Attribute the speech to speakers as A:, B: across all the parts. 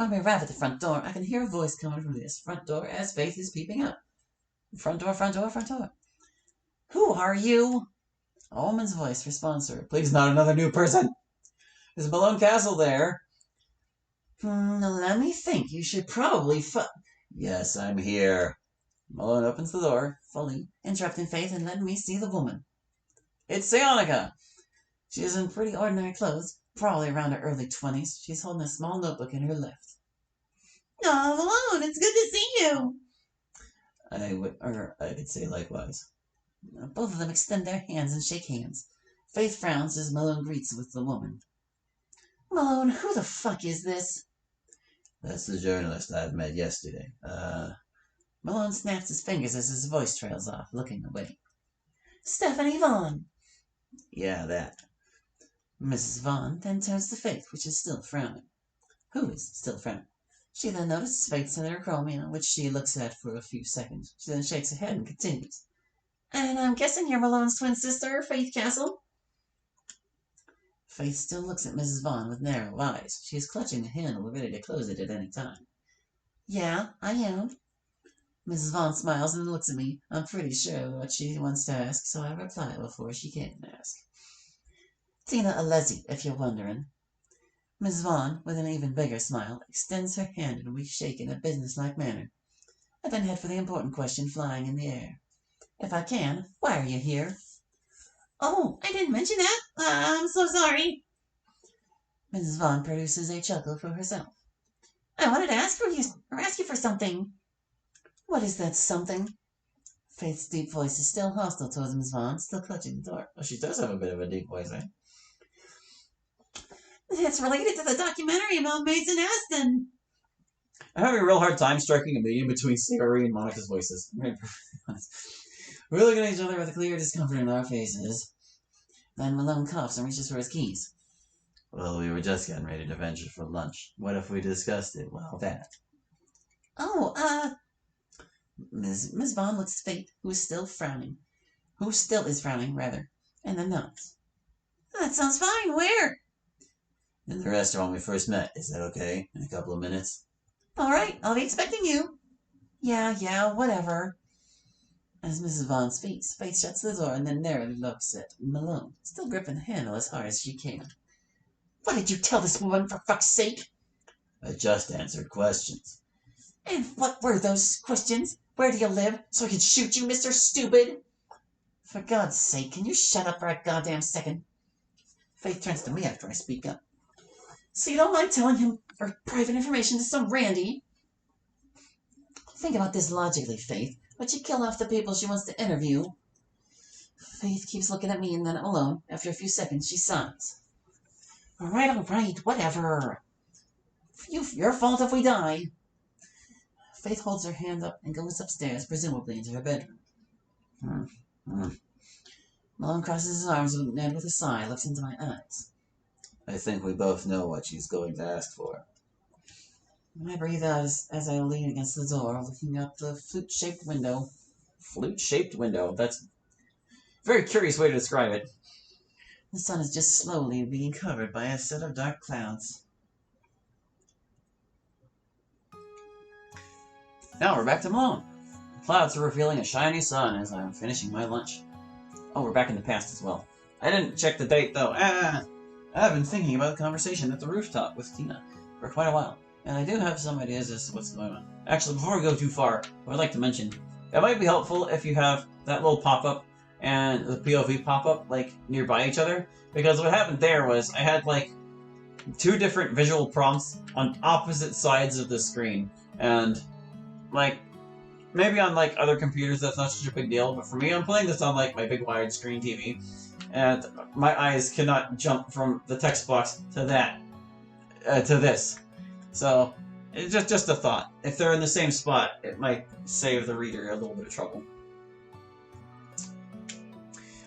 A: When we arrive at the front door, I can hear a voice coming from this front door as Faith is peeping out. Front door, front door, front door. Who are you? A woman's voice responds to her. Please, not another new person. Is Malone Castle there? Let me think. You should probably Yes, I'm here. Malone opens the door, fully interrupting Faith and letting me see the woman. It's Sionica. She is in pretty ordinary clothes, probably around her early 20s. She's holding a small notebook in her left. Oh, Malone, it's good to see you. I could say likewise. Both of them extend their hands and shake hands. Faith frowns as Malone greets with the woman. Malone, who the fuck is this? That's the journalist I met yesterday. Malone snaps his fingers as his voice trails off, looking away. Stephanie Vaughn. Yeah, that. Mrs. Vaughn then turns to Faith, which is still frowning. Who is still frowning? She then notices Faith's heterochromia, which she looks at for a few seconds. She then shakes her head and continues. And I'm guessing you're Malone's twin sister, Faith Castle? Faith still looks at Mrs. Vaughn with narrow eyes. She is clutching the handle, ready to close it at any time. Yeah, I am. Mrs. Vaughn smiles and looks at me. I'm pretty sure what she wants to ask, so I reply before she can ask. Tina Alesi, if you're wondering. Mrs. Vaughn, with an even bigger smile, extends her hand and we shake in a businesslike manner. I then head for the important question flying in the air. If I can, why are you here? Oh, I didn't mention that. I'm so sorry. Mrs. Vaughn produces a chuckle for herself. I wanted to ask you for something. What is that something? Faith's deep voice is still hostile towards Miss Vaughn, still clutching the door. Oh, she does have a bit of a deep voice, eh? It's related to the documentary about Maids in Aston. I'm having a real hard time striking a median between Siri and Monica's voices. We're looking at each other with a clear discomfort in our faces. Then Malone coughs and reaches for his keys. Well, we were just getting ready to venture for lunch. What if we discussed it while that? Oh, Miss Vaughn looks at Faith, who still is frowning, and then nods. That sounds fine. Where? In the restaurant we first met. Is that okay? In a couple of minutes? All right, I'll be expecting you. Yeah, whatever. As Mrs. Vaughn speaks, Faith shuts the door and then narrowly looks at Malone, still gripping the handle as hard as she can. What did you tell this woman, for fuck's sake? I just answered questions. And what were those questions? Where do you live? So I can shoot you, Mr. Stupid? For God's sake, can you shut up for a goddamn second? Faith turns to me after I speak up. So you don't mind telling him our private information to some Randy? Think about this logically, Faith. Would she kill off the people she wants to interview? Faith keeps looking at me and then at Malone. After a few seconds, she sighs. All right, whatever. Your fault if we die. Faith holds her hand up and goes upstairs, presumably into her bedroom. Malone crosses his arms and with a sigh looks into my eyes. I think we both know what she's going to ask for. I breathe out as I lean against the door, looking out the flute-shaped window. Flute-shaped window? That's a very curious way to describe it. The sun is just slowly being covered by a set of dark clouds. Now we're back to Malone. The clouds are revealing a shiny sun as I'm finishing my lunch. Oh, we're back in the past as well. I didn't check the date, though. I've been thinking about the conversation at the rooftop with Tina for quite a while, and I do have some ideas as to what's going on. Actually, before we go too far, I would like to mention, it might be helpful if you have that little pop-up and the POV pop-up, like, nearby each other, because what happened there was I had, like, two different visual prompts on opposite sides of the screen, and, like, maybe on, like, other computers that's not such a big deal, but for me, I'm playing this on, like, my big widescreen TV, and my eyes cannot jump from the text box to that, to this. So, it's just a thought. If they're in the same spot, it might save the reader a little bit of trouble.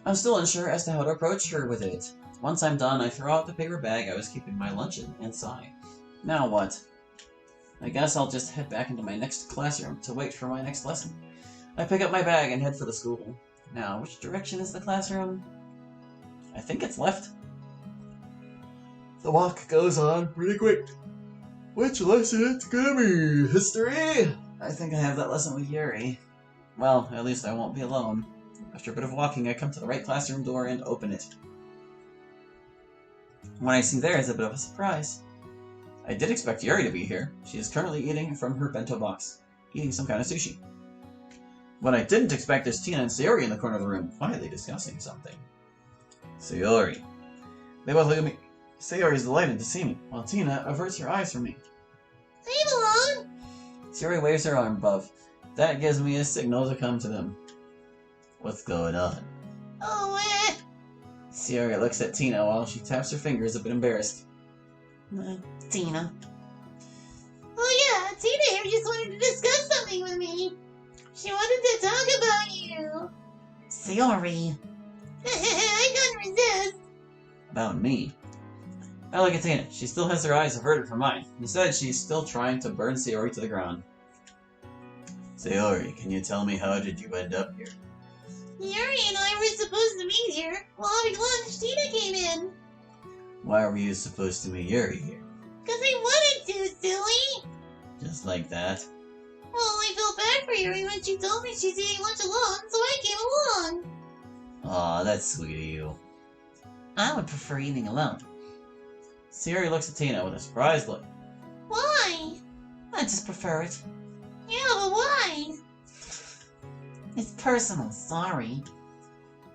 A: I'm still unsure as to how to approach her with it. Once I'm done, I throw out the paper bag I was keeping my lunch in and sigh. Now what? I guess I'll just head back into my next classroom to wait for my next lesson. I pick up my bag and head for the school. Now, which direction is the classroom? I think it's left. The walk goes on pretty quick. Which lesson it's gonna be? History? I think I have that lesson with Yuri. Well, at least I won't be alone. After a bit of walking, I come to the right classroom door and open it. What I see there is a bit of a surprise. I did expect Yuri to be here. She is currently eating from her bento box, eating some kind of sushi. What I didn't expect is Tina and Sayori in the corner of the room, quietly discussing something. Sayori. They both look at me. Sayori is delighted to see me, while Tina averts her eyes from me.
B: Leave alone!
A: Sayori waves her arm above. That gives me a signal to come to them. What's going on?
B: Oh,
A: Sayori looks at Tina while she taps her fingers, a bit embarrassed.
B: Tina. Oh yeah, Tina here just wanted to discuss something with me. She wanted to talk about you.
C: Sayori.
B: I couldn't resist.
A: About me? I look at Tina. She still has her eyes averted from mine. Instead, she's still trying to burn Sayori to the ground. Sayori, can you tell me how did you end up here?
B: Yuri and I were supposed to meet here. While having lunch, Tina came in.
A: Why were you supposed to meet Yuri here?
B: 'Cause I wanted to, silly.
A: Just like that?
B: Well, I felt bad for Yuri when she told me she's eating lunch alone, so I came along.
A: Aw, that's sweet of you.
C: I would prefer eating alone.
A: Sayori looks at Tina with a surprised look.
B: Why?
C: I just prefer it.
B: Yeah, but why?
C: It's personal, sorry.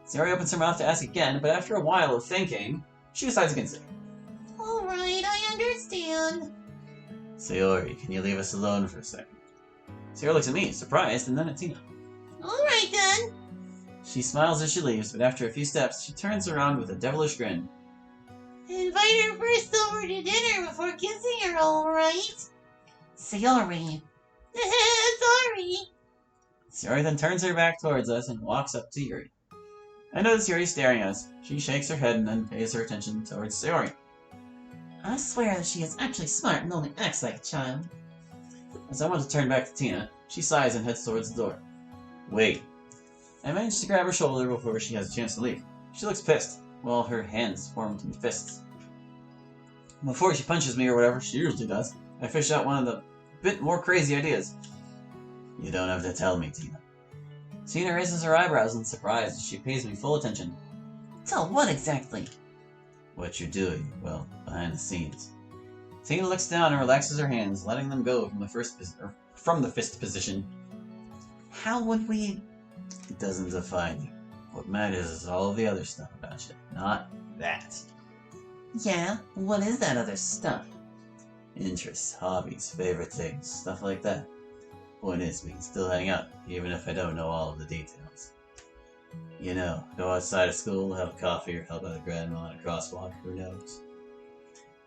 A: Sayori opens her mouth to ask again, but after a while of thinking, she decides against it.
B: Alright, I understand.
A: Sayori, can you leave us alone for a second? Sayori looks at me, surprised, and then at Tina.
B: Alright then.
A: She smiles as she leaves, but after a few steps, she turns around with a devilish grin.
B: Invite her first over to dinner before kissing her, alright?
C: Sayori.
B: Sorry.
A: Sayori then turns her back towards us and walks up to Yuri. I notice Yuri staring at us. She shakes her head and then pays her attention towards Sayori.
C: I swear that she is actually smart and only acts like a child.
A: As I want to turn back to Tina, she sighs and heads towards the door. Wait. I manage to grab her shoulder before she has a chance to leave. She looks pissed, while her hands form into fists. Before she punches me or whatever she usually does, I fish out one of the bit more crazy ideas. You don't have to tell me, Tina. Tina raises her eyebrows in surprise as she pays me full attention.
C: Tell what exactly?
A: What you're doing, well, behind the scenes. Tina looks down and relaxes her hands, letting them go from the fist position.
C: How would we...
A: It doesn't define you. What matters is all the other stuff about you, not that.
C: Yeah, what is that other stuff?
A: Interests, hobbies, favorite things, stuff like that. Point is, we can still hang out, even if I don't know all of the details. You know, go outside of school, have coffee, or help out a grandma in a crosswalk, who knows?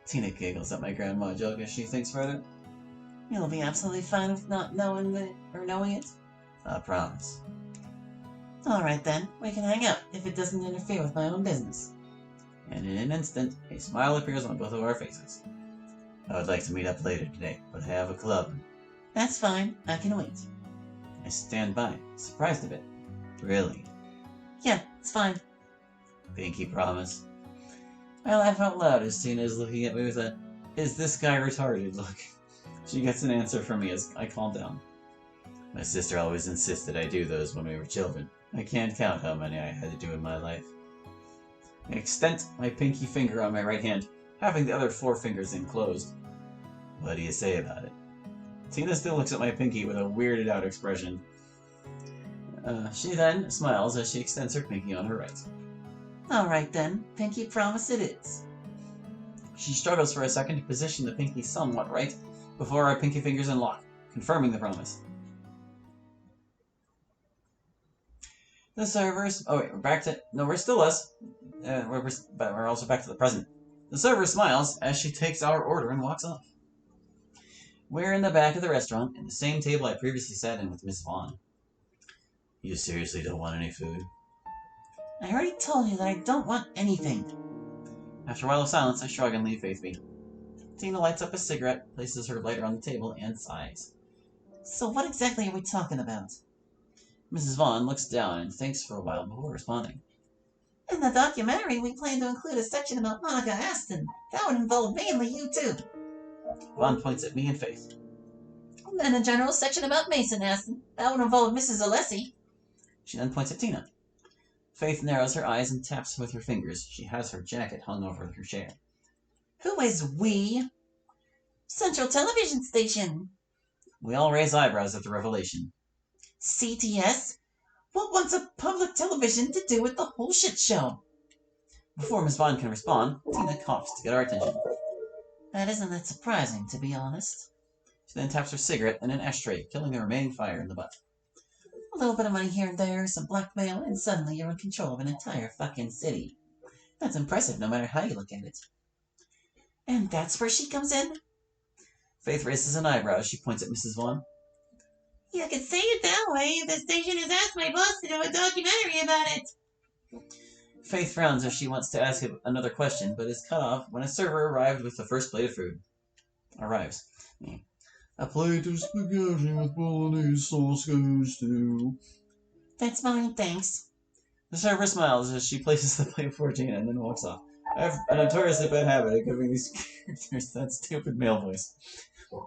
A: Tina giggles at my grandma joke as she thinks further.
C: You'll be absolutely fine with not knowing it?
A: I promise.
C: Alright then, we can hang out, if it doesn't interfere with my own business.
A: And in an instant, a smile appears on both of our faces. I would like to meet up later today, but I have a club.
C: That's fine, I can wait.
A: I stand by, surprised a bit. Really?
C: Yeah, it's fine.
A: Pinky promise? I laugh out loud as Tina is looking at me with a, is this guy retarded look. She gets an answer from me as I calm down. My sister always insisted I do those when we were children. I can't count how many I had to do in my life. I extend my pinky finger on my right hand, having the other 4 fingers enclosed. What do you say about it? Tina still looks at my pinky with a weirded out expression. She then smiles as she extends her pinky on her right.
C: Alright then, pinky promise it is.
A: She struggles for a second to position the pinky somewhat right before our pinky fingers unlock, confirming the promise. The servers... Oh wait, we're back to... No, we're still us. But we're also back to the present. The server smiles as she takes our order and walks off. We're in the back of the restaurant, at the same table I previously sat in with Miss Vaughn. You seriously don't want any food?
C: I already told you that I don't want anything.
A: After a while of silence, I shrug and leave Faithby. Tina lights up a cigarette, places her lighter on the table, and sighs.
C: So what exactly are we talking about?
A: Mrs. Vaughn looks down and thinks for a while before responding.
C: In the documentary, we plan to include a section about Monica Aston. That would involve mainly you two.
A: Vaughn points at me and Faith.
C: And a general section about Mason Aston. That would involve Mrs. Alessi.
A: She then points at Tina. Faith narrows her eyes and taps with her fingers. She has her jacket hung over her chair.
C: Who is we? Central Television Station.
A: We all raise eyebrows at the revelation.
C: CTS? What wants a public television to do with the whole shit show?
A: Before Miss Vaughn can respond, Tina coughs to get our attention.
C: That isn't that surprising, to be honest.
A: She then taps her cigarette in an ashtray, killing the remaining fire in the butt.
C: A little bit of money here and there, some blackmail, and suddenly you're in control of an entire fucking city. That's impressive no matter how you look at it. And that's where she comes in?
A: Faith raises an eyebrow as she points at Mrs. Vaughn.
B: You could say it that way. The station has asked my boss to do a documentary about it.
A: Faith frowns as she wants to ask another question, but is cut off when a server arrived with the first plate of food. Arrives. A plate of spaghetti with bolognese sauce goes to...
C: That's fine, thanks.
A: The server smiles as she places the plate before Tina and then walks off. I have a notoriously bad habit of giving these characters that stupid male voice.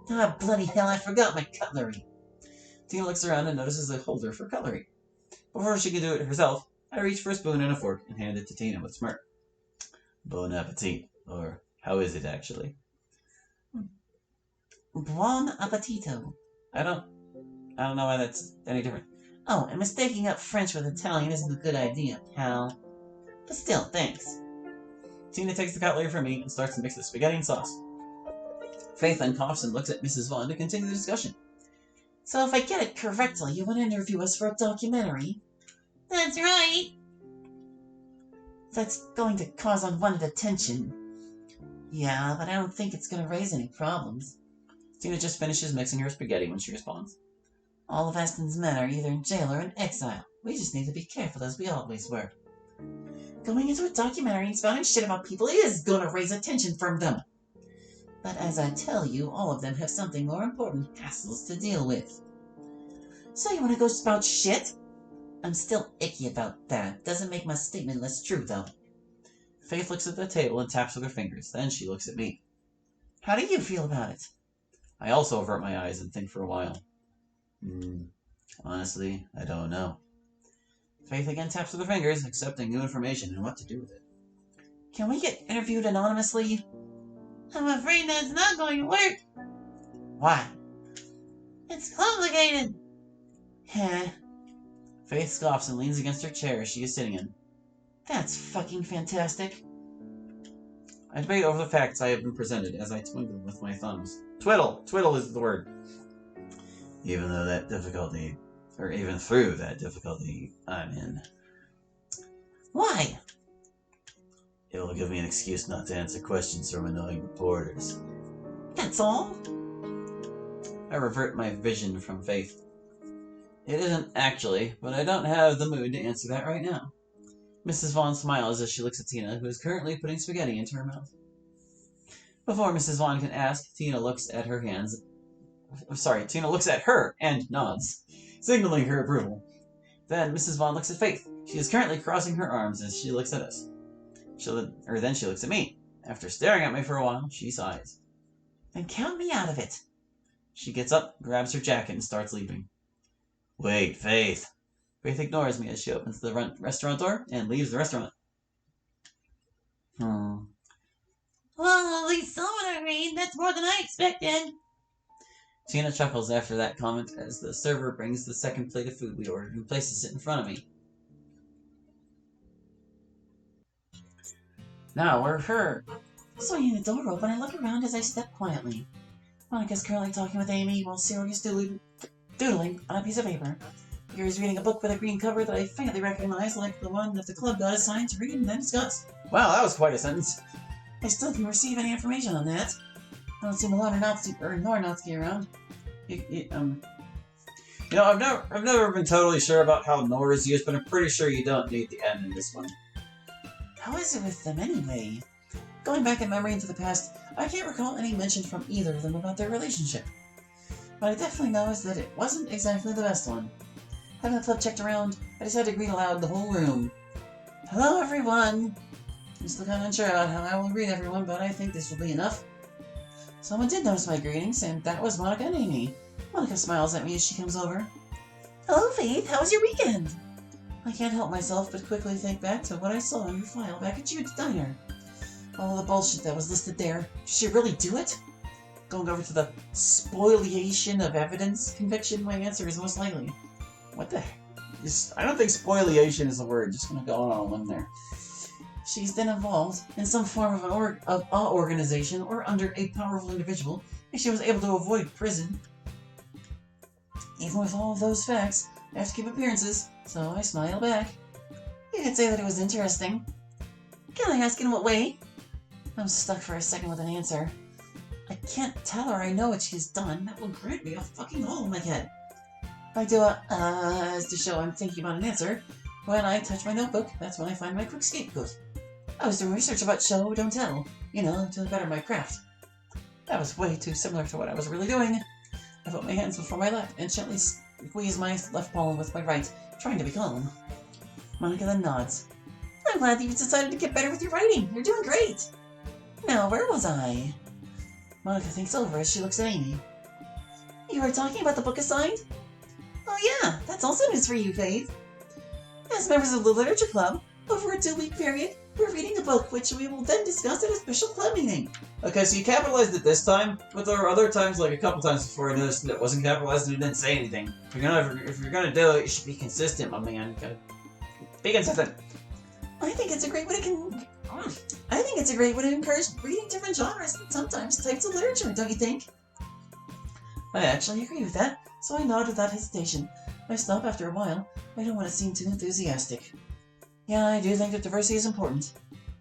C: Ah, bloody hell, I forgot my cutlery.
A: Tina looks around and notices a holder for cutlery. Before she can do it herself, I reach for a spoon and a fork and hand it to Tina with a smirk. Bon appetit. Or, how is it actually?
C: Buon appetito.
A: I don't know why that's any different.
C: Oh, and mistaking up French with Italian isn't a good idea, pal. But still, thanks.
A: Tina takes the cutlery from me and starts to mix the spaghetti and sauce. Faith then coughs and looks at Mrs. Vaughn to continue the discussion.
C: So if I get it correctly, you want to interview us for a documentary?
B: That's right.
C: That's going to cause unwanted attention. Yeah, but I don't think it's going to raise any problems.
A: Tina just finishes mixing her spaghetti when she responds.
C: All of Aston's men are either in jail or in exile. We just need to be careful, as we always were. Going into a documentary and spouting shit about people is going to raise attention from them. But as I tell you, all of them have something more important hassles to deal with. So you want to go spout shit? I'm still icky about that. Doesn't make my statement less true, though.
A: Faith looks at the table and taps with her fingers. Then she looks at me.
C: How do you feel about it?
A: I also avert my eyes and think for a while. Honestly, I don't know. Faith again taps with her fingers, accepting new information and what to do with it.
C: Can we get interviewed anonymously?
B: I'm afraid that's not going to work.
C: Why?
B: It's complicated.
C: Heh.
A: Faith scoffs and leans against her chair she is sitting in.
C: That's fucking fantastic.
A: I debate over the facts I have been presented as I twinkle with my thumbs. Twiddle! Twiddle is the word. Even through that difficulty, I'm in.
C: Why?
A: It will give me an excuse not to answer questions from annoying reporters.
C: That's all?
A: I revert my vision from Faith. It isn't actually, but I don't have the mood to answer that right now. Mrs. Vaughn smiles as she looks at Tina, who is currently putting spaghetti into her mouth. Before Mrs. Vaughn can ask, Tina looks at her and nods, signaling her approval. Then Mrs. Vaughn looks at Faith. She is currently crossing her arms as she looks at us. Then she looks at me. After staring at me for a while, she sighs.
C: Then count me out of it.
A: She gets up, grabs her jacket, and starts leaving. Wait, Faith. Faith ignores me as she opens the restaurant door and leaves the restaurant.
B: Well, at least someone agreed. That's more than I expected.
A: Tina chuckles after that comment as the server brings the second plate of food we ordered and places it in front of me. Now we're her.
C: Swinging the door open, I look around as I step quietly. Monica's currently talking with Amy while Sirius doodling on a piece of paper. Gary's reading a book with a green cover that I faintly recognize, like the one that the club got assigned to read and then discuss.
A: Wow, that was quite a sentence.
C: I still didn't receive any information on that. I don't see Milanorsky around.
A: I've never been totally sure about how Nor is used, but I'm pretty sure you don't need the N in this one.
C: How is it with them anyway? Going back in memory into the past, I can't recall any mention from either of them about their relationship. What I definitely know is that it wasn't exactly the best one. Having the club checked around, I decided to greet aloud the whole room. Hello, everyone! I'm still kind of unsure about how I will greet everyone, but I think this will be enough. Someone did notice my greetings, and that was Monica and Amy. Monica smiles at me as she comes over.
B: Hello, Faith. How was your weekend?
C: I can't help myself but quickly think back to what I saw in your file back at Jude's diner. All the bullshit that was listed there. Did she really do it? Going over to the spoliation of evidence conviction, my answer is most likely. What the heck? I don't think spoliation is the word. Just gonna go on a limb there. She's been involved in some form of an organization or under a powerful individual, and she was able to avoid prison. Even with all of those facts, I have to keep appearances, so I smile back. You could say that it was interesting.
B: Can I ask in what way?
C: I'm stuck for a second with an answer. I can't tell her I know what she's done. That will grant me a fucking hole in my head. I do as to show I'm thinking about an answer. When I touch my notebook, that's when I find my quick scapegoat. I was doing research about show, don't tell. You know, to better my craft. That was way too similar to what I was really doing. I put my hands before my left and gently squeeze my left palm with my right, trying to be calm. Monica then nods.
B: I'm glad that you've decided to get better with your writing. You're doing great.
C: Now, where was I? Monica thinks over as she looks at Amy.
B: You were talking about the book assigned? Oh yeah, that's also news for you, Faith. As members of the Literature Club, over a 2-week period, we're reading a book which we will then discuss at a special club meeting.
A: Okay, so you capitalized it this time, but there were other times, like a couple times before I noticed that it wasn't capitalized and it didn't say anything. If you're gonna do it, you should be consistent, my man. You gotta be consistent.
B: I think it's a great way to encourage reading different genres and sometimes types of literature, don't you think?
C: I actually agree with that, so I nod without hesitation. I stop after a while. I don't want to seem too enthusiastic. Yeah, I do think that diversity is important.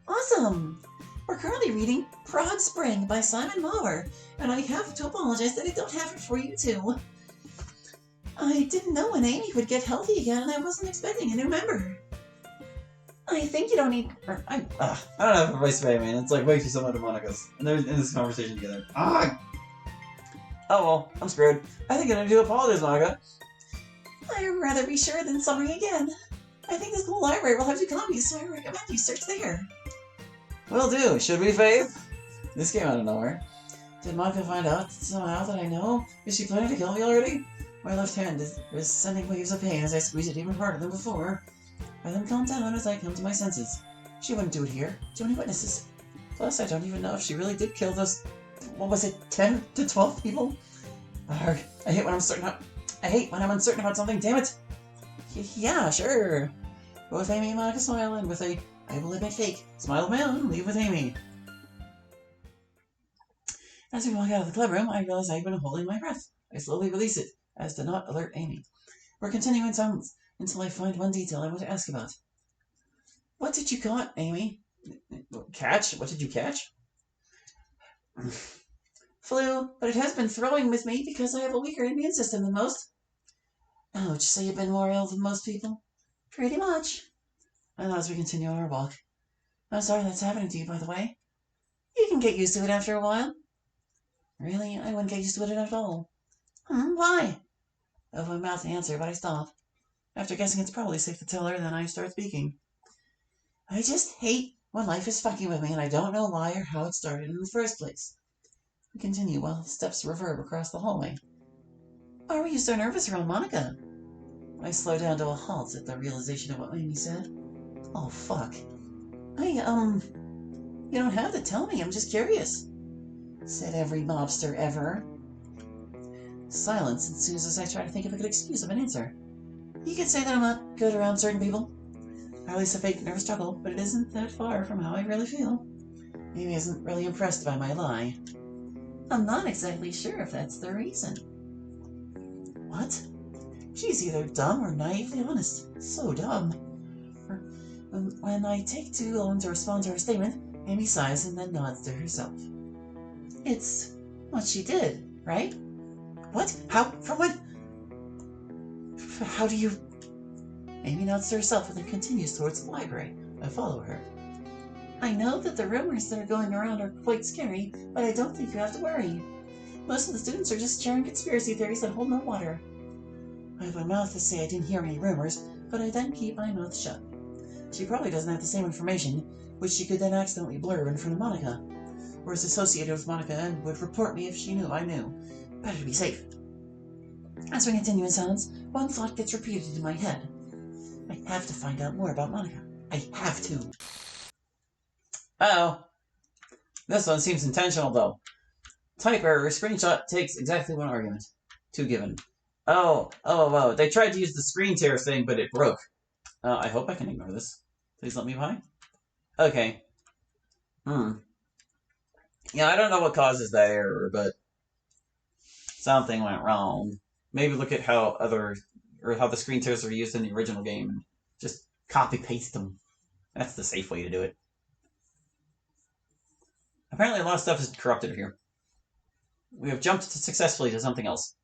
B: Awesome! We're currently reading Prague Spring by Simon Mauer, and I have to apologize that I don't have it for you too. I didn't know when Amy would get healthy again, and I wasn't expecting a new member. I think you don't need...
A: I don't have a voice for Amy, and it's like way too similar to Monica's. And they're in this conversation together. Oh well, I'm screwed. I think I need to apologize, Monica.
B: I'd rather be sure than sorry again. I think this whole library will have 2 copies, so I recommend you search there.
A: Will do. Should we, Faith? This came out of nowhere.
C: Did Monica find out somehow that I know? Is she planning to kill me already? My left hand is sending waves of pain as I squeeze it even harder than before. I then calm down as I come to my senses. She wouldn't do it here. Too many witnesses. Plus, I don't even know if she really did kill those... What was it? 10 to 12 people? Arrgh. I hate when I'm uncertain about something, damn it! Yeah, sure. Both Amy and Monica smile, and with a I will admit fake smile of my own, leave with Amy. As we walk out of the club room, I realize I've been holding my breath. I slowly release it, as to not alert Amy. We're continuing in silence until I find one detail I want to ask about. What did you caught, Amy?
A: Catch? What did you catch?
B: Flu, but it has been throwing with me because I have a weaker immune system than most.
C: Ouch, so you've been more ill than most people?
B: Pretty much.
C: And as we continue on our walk. I'm sorry that's happening to you, by the way.
B: You can get used to it after a while.
C: Really? I wouldn't get used to it at all.
B: Why?
C: I open my mouth to answer, but I stop. After guessing it's probably safe to tell her, then I start speaking. I just hate when life is fucking with me and I don't know why or how it started in the first place. We continue while steps reverb across the hallway.
B: Why were you so nervous around Monica?
C: I slow down to a halt at the realization of what Amy said. Oh, fuck.
B: You don't have to tell me, I'm just curious.
C: Said every mobster ever. Silence ensues as I try to think of a good excuse of an answer.
B: You could say that I'm not good around certain people.
C: Or at least a fake nervous struggle, but it isn't that far from how I really feel. Amy isn't really impressed by my lie.
B: I'm not exactly sure if that's the reason.
C: What? She's either dumb or naively honest. So dumb. When I take too long to respond to her statement, Amy sighs and then nods to herself.
B: It's what she did, right?
C: What? How? From when? How do you... Amy nods to herself and then continues towards the library. I follow her.
B: I know that the rumors that are going around are quite scary, but I don't think you have to worry. Most of the students are just sharing conspiracy theories that hold no water.
C: I have my mouth to say I didn't hear any rumors, but I then keep my mouth shut. She probably doesn't have the same information, which she could then accidentally blurb in front of Monica. or is associated with Monica and would report me if she knew I knew. Better to be safe. As we continue in silence, one thought gets repeated in my head. I have to find out more about Monica. I have to.
A: Uh-oh. This one seems intentional, though. Type error. Screenshot takes exactly one argument. 2 given. Oh. They tried to use the screen tear thing, but it broke. I hope I can ignore this. Please let me by. Okay. Yeah, I don't know what causes that error, but something went wrong. Maybe look at how the screen tears are used in the original game and just copy paste them. That's the safe way to do it. Apparently a lot of stuff is corrupted here. We have jumped successfully to something else.